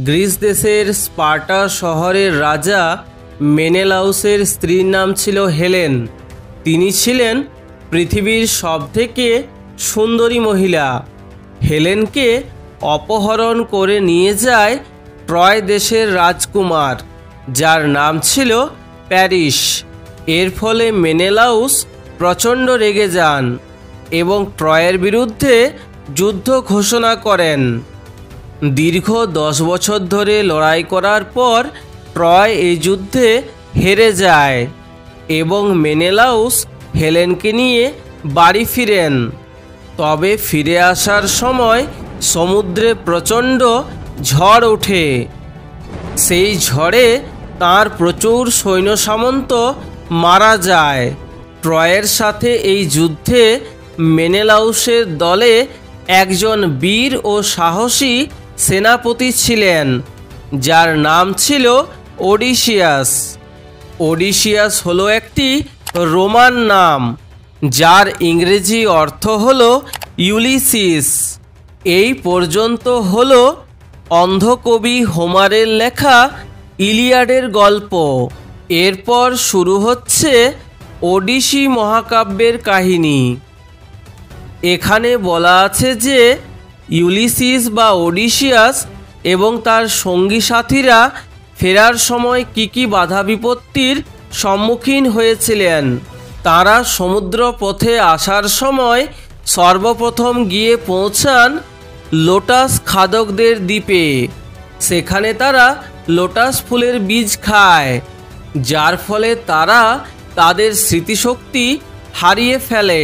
Greece দেশের Sparta শহরের রাজা মেনেলাউসের স্ত্রীর নাম ছিল হেলেন। তিনি ছিলেন পৃথিবীর সবথেকে সুন্দরী মহিলা। হেলেনকে অপহরণ করে নিয়ে যায় ট্রয় দেশের রাজকুমার, যার নাম ছিল প্যারিস। এর ফলে মেনেলাউস প্রচণ্ড রেগে যান এবং ট্রয়ের বিরুদ্ধে যুদ্ধ ঘোষণা করেন। দীর্ঘ 10 বছর ধরে লড়াই করার পর ট্রয় এই যুদ্ধে হেরে যায় এবং মেনেলাউস হেলেনকে নিয়ে বাড়ি ফিরেন। তবে ফিরে আসার সময় সমুদ্রে প্রচণ্ড ঝড় ওঠে। সেই ঝড়ে তার প্রচুর সৈন্য সামন্ত মারা যায়। ট্রয়ের সাথে এই যুদ্ধে মেনেলাউসের দলে একজন বীর ও সাহসী সেনাপতি ছিলেন, যার নাম ছিল ওডিসিয়াস। ওডিসিয়াস হলো একটি রোমান নাম, যার ইংরেজি অর্থ হলো ইউলিসিস। এই পর্যন্ত হলো অন্ধকবি হোমারের লেখা ইলিয়াডের গল্প। এরপর শুরু হচ্ছে ওডিসি মহাকাব্যের কাহিনী। এখানে বলা আছে যে ইউলিসিস বা ওডিসিয়াস এবং তার সঙ্গী সাথীরা ফেরার সময় কী বাধা বিপত্তির সম্মুখীন হয়েছিলেন। তারা সমুদ্র পথে আসার সময় সর্বপ্রথম গিয়ে পৌঁছান লোটাস খাদকদের দ্বীপে। সেখানে তারা লোটাস ফুলের বীজ খায়, যার ফলে তারা তাদের স্মৃতিশক্তি হারিয়ে ফেলে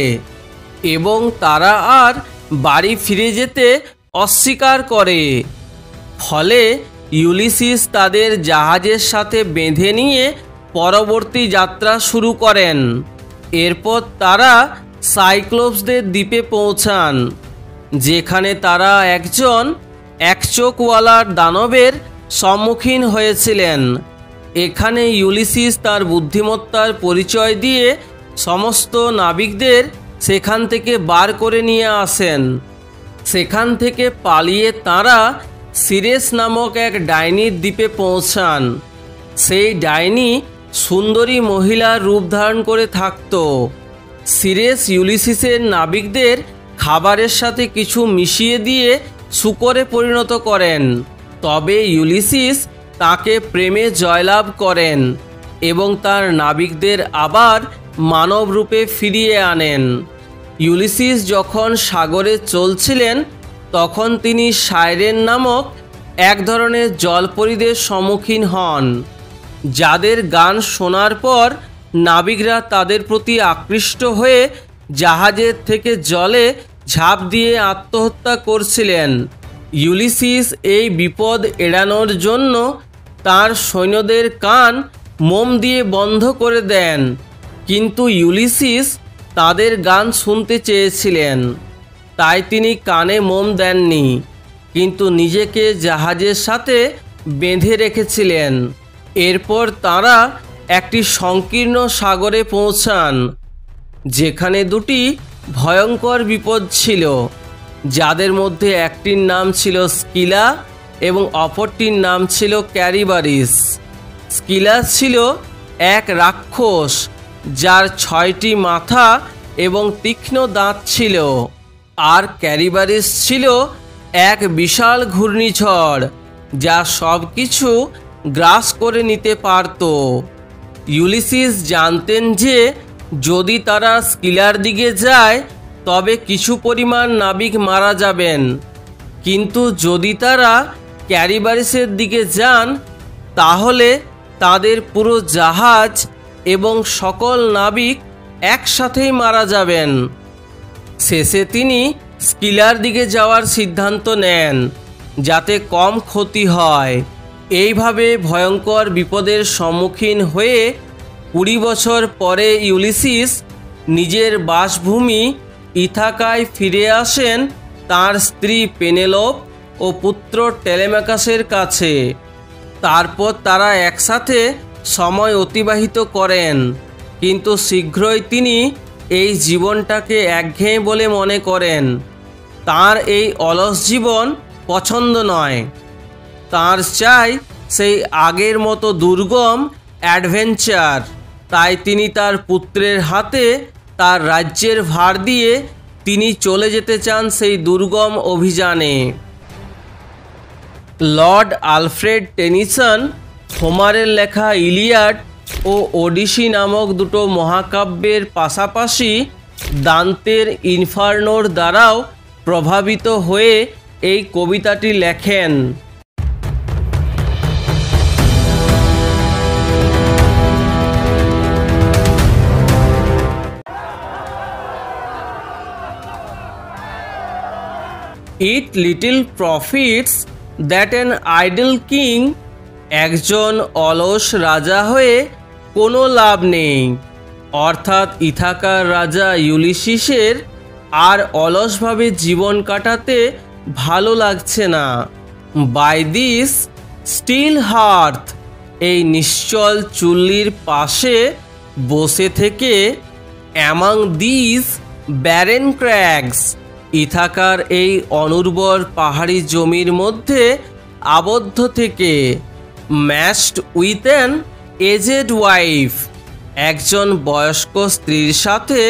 এবং তারা আর বাড়ি ফিরে যেতে অস্বীকার করে। ফলে ইউলিসিস তাদের জাহাজের সাথে বেঁধে নিয়ে পরবর্তী যাত্রা শুরু করেন। এরপর তারা সাইক্লোপসদের দ্বীপে পৌঁছান, যেখানে তারা একজন একচোখওয়ালা দানবের সম্মুখীন হয়েছিলেন। এখানে ইউলিসিস তার বুদ্ধিমত্তার পরিচয় দিয়ে সমস্ত নাবিকদের সেখান থেকে বার করে নিয়ে আসেন। সেখান থেকে পালিয়ে তাঁরা সিরেস নামক এক ডাইনির দ্বীপে পৌঁছান। সেই ডাইনি সুন্দরী মহিলার রূপ ধারণ করে থাকত। সিরেস ইউলিসিসের নাবিকদের খাবারের সাথে কিছু মিশিয়ে দিয়ে শূকরে পরিণত করেন। তবে ইউলিসিস তাকে প্রেমে জয়লাভ করেন এবং তার নাবিকদের আবার মানব রূপে ফিরিয়ে আনেন। ইউলিসিস যখন সাগরে চলছিলেন তখন তিনি সাইরেন নামক এক ধরনের জলপরীদের সম্মুখীন হন, যাদের গান শোনার পর নাবিকরা তাদের প্রতি আকৃষ্ট হয়ে জাহাজের থেকে জলে ঝাঁপ দিয়ে আত্মহত্যা করছিলেন। ইউলিসিস এই বিপদ এড়ানোর জন্য তার সৈন্যদের কান মোম দিয়ে বন্ধ করে দেন, কিন্তু ইউলিসিস তাদের গান শুনতে চেয়েছিলেন, তাই তিনি কানে মোম দেননি, কিন্তু নিজেকে জাহাজের সাথে বেঁধে রেখেছিলেন। এরপর তারা একটি সংকীর্ণ সাগরে পৌঁছান, যেখানে দুটি ভয়ঙ্কর বিপদ ছিল, যাদের মধ্যে একটির নাম ছিল স্কিলা এবং অপরটির নাম ছিল ক্যারিবারিস। স্কিলা ছিল এক রাক্ষস, যার 6টি মাথা এবং তীক্ষ্ণ দাঁত ছিল, আর ক্যারিবারিস ছিল এক বিশাল ঘূর্ণিঝড় যা সব কিছু গ্রাস করে নিতে পারত। ইউলিসিস জানতেন যে যদি তারা স্কিলার দিকে যায় তবে কিছু পরিমাণ নাবিক মারা যাবেন, কিন্তু যদি তারা ক্যারিবারিসের দিকে যান তাহলে তাদের পুরো জাহাজ এবং সকল নাবিক একসাথেই মারা যাবেন। শেষে তিনি স্কিলার দিকে যাওয়ার সিদ্ধান্ত নেন, যাতে কম ক্ষতি হয়। এইভাবে ভয়ঙ্কর বিপদের সম্মুখীন হয়ে 20 বছর পরে ইউলিসিস নিজের বাসভূমি ইথাকায় ফিরে আসেন তার স্ত্রী পেনেলোপ ও পুত্র টেলেমাকাসের কাছে। তারপর তারা একসাথে সময় অতিবাহিত করেন, কিন্তু শীঘ্রই তিনি এই জীবনটাকে একঘেয়ে বলে মনে করেন। তার এই অলস জীবন পছন্দ নয়। তার চাই সেই আগের মতো দুর্গম অ্যাডভেঞ্চার। তাই তিনি তার পুত্রের হাতে তার রাজ্যের ভার দিয়ে তিনি চলে যেতে চান সেই দুর্গম অভিযানে। লর্ড আলফ্রেড টেনিসন হোমারের লেখা ইলিয়াড ও ওডিসি নামক দুটো মহাকাব্যের পাশাপাশি দান্তের ইনফার্নোর দ্বারাও প্রভাবিত হয়ে এই কবিতাটি লেখেন। It little profits that an idle king, একজন অলস রাজা হয়ে কোনো লাভ নেই। অর্থাৎ ইথাকার রাজা ইউলিসিসের আর অলসভাবে জীবন কাটাতে ভালো লাগছে না। বাই দিস স্টিল হার্থ, এই নিশ্চল চুল্লির পাশে বসে থেকে, অ্যামাং দিস ব্যারেন ক্র্যাগস, ইথাকার এই অনুর্বর পাহাড়ি জমির মধ্যে আবদ্ধ থেকে, matched with an aged wife, একজন বয়স্ক স্ত্রীর সাথে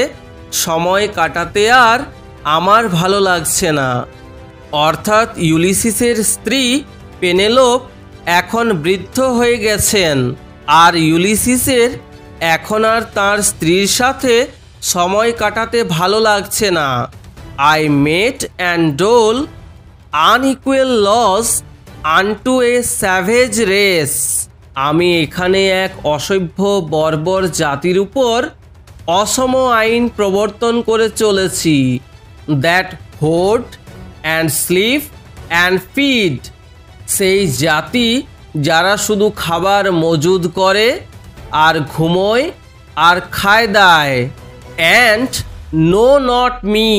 সময় কাটাতে আর আমার ভালো লাগছে না। অর্থাৎ ইউলিসিসের স্ত্রী পেনেলোপ এখন বৃদ্ধ হয়ে গেছেন, আর ইউলিসিসের এখন আর তার স্ত্রীর সাথে সময় কাটাতে ভালো লাগছে না। I mate and dole unequal laws unto a savage race, আমি এখানে এক অসভ্য বর্বর জাতির উপর অসম আইন প্রবর্তন করে চলেছি। That hoard and sleep and feed, সেই জাতি যারা শুধু খাবার মজুদ করে আর ঘুমোয় আর খায় দায়। অ্যান্ড নো নট মি,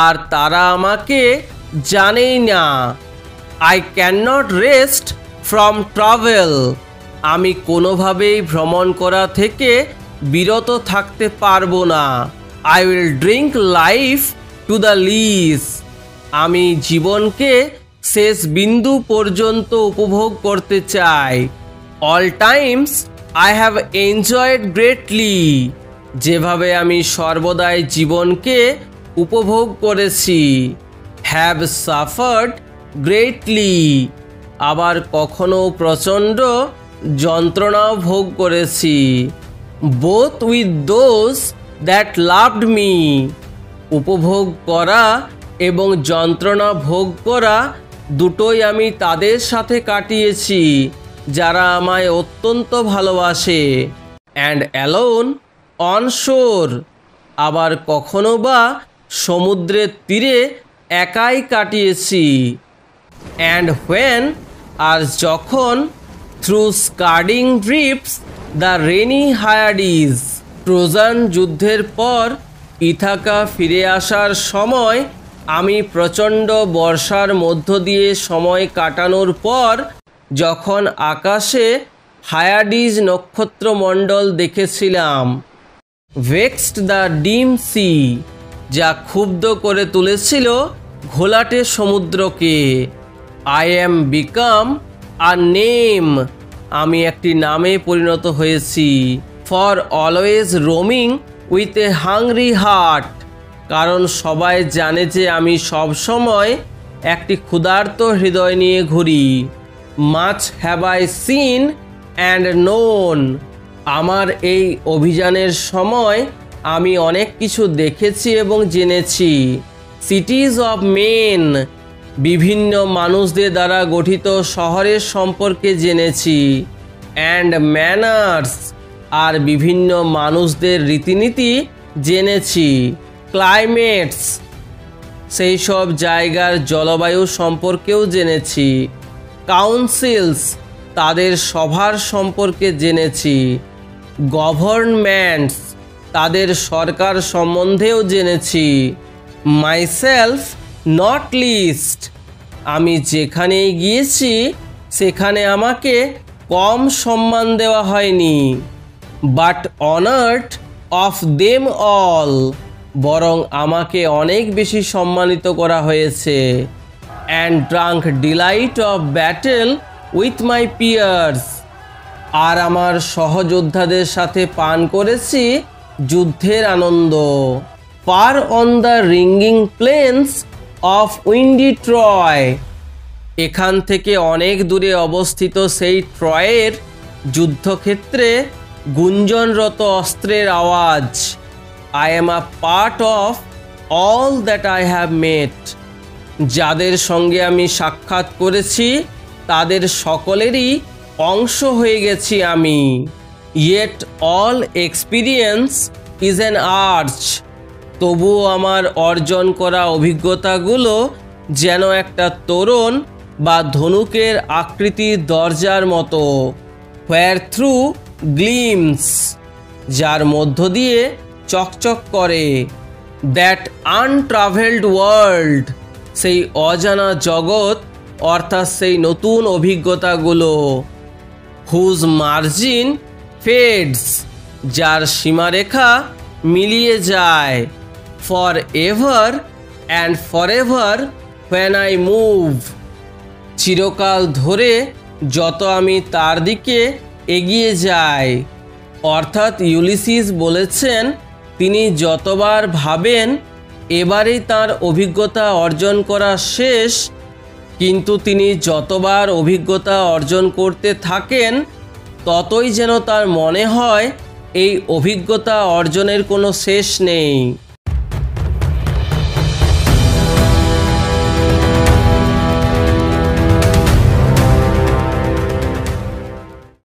আর তারা আমাকে জানেই না। I cannot rest from travel, আমি কোনোভাবেই ভ্রমণ করা থেকে বিরত থাকতে পারবো না। I will drink life to the lees, আমি জীবনকে শেষ বিন্দু পর্যন্ত উপভোগ করতে চাই। All times I have enjoyed greatly, যেভাবে আমি সর্বদাই জীবনকে উপভোগ করেছি। হ্যাভ সাফার্ড গ্রেটলি, আবার কখনো প্রচণ্ড যন্ত্রণাও ভোগ করেছি। Both with those that loved me, উপভোগ করা এবং যন্ত্রণা ভোগ করা দুটোই আমি তাদের সাথে কাটিয়েছি যারা আমায় অত্যন্ত ভালোবাসে। অ্যান্ড অ্যালোন অন শোর, আবার কখনো বা সমুদ্রের তীরে একাই কাটিয়েছি। অ্যান্ড হোয়েন, আর যখন, through scudding drifts the rainy Hyades, Trojan যুদ্ধের পর ইথাকা ফিরে আসার সময় আমি প্রচণ্ড বর্ষার মধ্য দিয়ে সময় কাটানোর পর যখন আকাশে হায়াডিজ নক্ষত্রমণ্ডল দেখেছিলাম। ভেক্সড দ্য ডিম সি, যা ক্ষুব্ধ করে তুলেছিল ঘোলাটে সমুদ্রকে। I am become a name, আমি একটি নামে পরিণত হয়েছি। For always roaming with a hungry heart, কারণ সবাই জানে যে আমি সব সময় একটি ক্ষুধার্ত হৃদয় নিয়ে ঘুরি। Much have I seen and known, আমার এই অভিযানের সময় আমি অনেক কিছু দেখেছি এবং জেনেছি। সিটিজ অফ মেন, বিভিন্ন মানুষদের দ্বারা গঠিত শহরের সম্পর্কে জেনেছি। অ্যান্ড ম্যানার্স, আর বিভিন্ন মানুষদের রীতিনীতি জেনেছি। ক্লাইমেটস, সেই সব জায়গার জলবায়ু সম্পর্কেও জেনেছি। কাউন্সিলস, তাদের সভার সম্পর্কে জেনেছি। গভর্নমেন্টস, তাদের সরকার সম্বন্ধেও জেনেছি। মাইসেলফ নট লিস্ট, আমি যেখানেই গিয়েছি সেখানে আমাকে কম সম্মান দেওয়া হয়নি। But honoured of them all, বরং আমাকে অনেক বেশি সম্মানিত করা হয়েছে। and drunk delight of battle with my peers. আর আমার সহযোদ্ধাদের সাথে পান করেছি যুদ্ধের আনন্দ। Far on the ringing plains of windy Troy, এখান থেকে অনেক দূরে অবস্থিত সেই ট্রয়ের যুদ্ধক্ষেত্রে গুঞ্জনরত অস্ত্রের আওয়াজ। I am a part of all that I have met, যাদের সঙ্গে আমি সাক্ষাৎ করেছি তাদের সকলেরই অংশ হয়ে গেছি আমি। Yet all experience is an arch, তবুও আমার অর্জন করা অভিজ্ঞতাগুলো যেন একটা তোরণ বা ধনুকের আকৃতির দরজার মতো। Where through gleams, যার মধ্য দিয়ে চকচক করে। That untraveled world, সেই অজানা জগৎ অর্থাৎ সেই নতুন অভিজ্ঞতাগুলো। Whose margin fades, যার সীমারেখা মিলিয়ে যায়। Forever and forever when I move, চিরকাল ধরে যত আমি তার দিকে এগিয়ে যাই। অর্থাৎ ইউলিসিস বলেছেন তিনি যতবার ভাবেন এবারেই তার অভিজ্ঞতা অর্জন করা শেষ, কিন্তু তিনি যতবার অভিজ্ঞতা অর্জন করতে থাকেন ততই যেন তার মনে হয় এই অভিজ্ঞতা অর্জনের কোনো শেষ নেই।